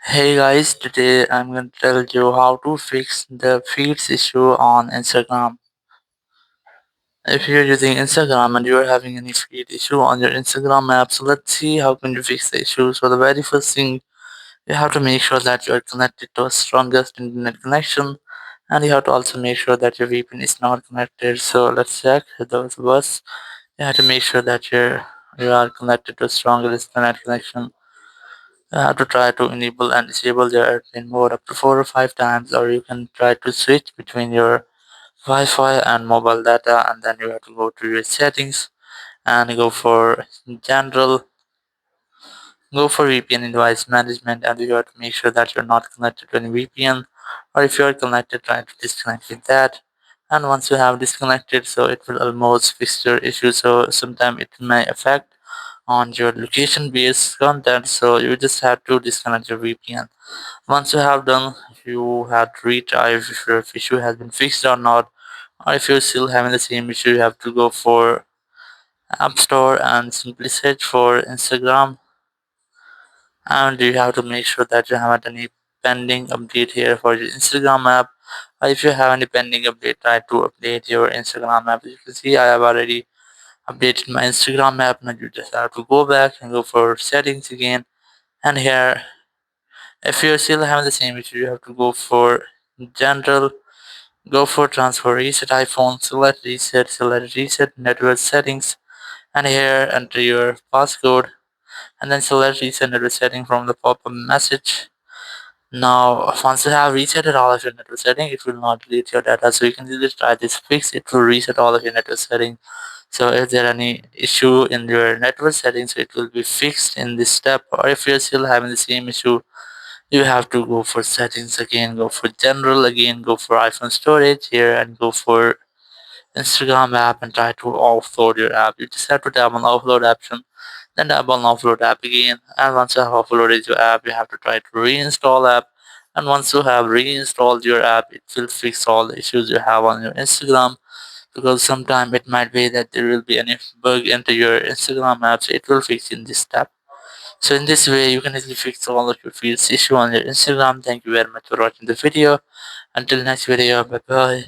Hey guys, today I'm going to tell you how to fix the feeds issue on Instagram. If you're using Instagram and you're having any feed issue on your Instagram app, so let's see how can you fix the issue. So the very first thing, you have to make sure that you're connected to a strongest internet connection, and you have to also make sure that your VPN is not connected. So let's check those was. You have to make sure that you are connected to a strongest internet connection. You have to try to enable and disable your airplane mode up to 4 or 5 times, or you can try to switch between your Wi-Fi and mobile data, and then you have to go to your settings and general, go for VPN and device management, and you have to make sure that you're not connected to any VPN, or if you're connected, try to disconnect with that. And once you have disconnected, so it will almost fix your issue. So sometimes it may affect on your location based content, so you just have to disconnect your VPN. Once you have done, you have to retry if your issue has been fixed or not, or if you're still having the same issue, you have to go for App Store and simply search for Instagram, and you have to make sure that you haven't any pending update here for your Instagram app. Or if you have any pending update, try to update your Instagram app. As you can see, I have already updated my Instagram app. Now you just have to go back and go for settings again, and here, if you're still having the same issue, you have to go for general, go for transfer, reset iPhone, select reset network settings, and here enter your passcode, and then select reset network setting from the pop-up message. Now, once you have resetted all of your network setting, it will not delete your data. So you can just try this fix. It will reset all of your network setting. So if there any issue in your network settings, it will be fixed in this step. Or if you're still having the same issue, you have to go for settings again, go for general again, go for iPhone storage here, and go for Instagram app and try to offload your app. You just have to tap on offload option, then tap on offload app again. And once you have offloaded your app, you have to try to reinstall app. And once you have reinstalled your app, it will fix all the issues you have on your Instagram. Because sometime it might be that there will be any bug into your Instagram app, so it will fix in this step. So in this way, you can easily fix all of your feeds issue on your Instagram. Thank you very much for watching the video. Until next video, bye bye.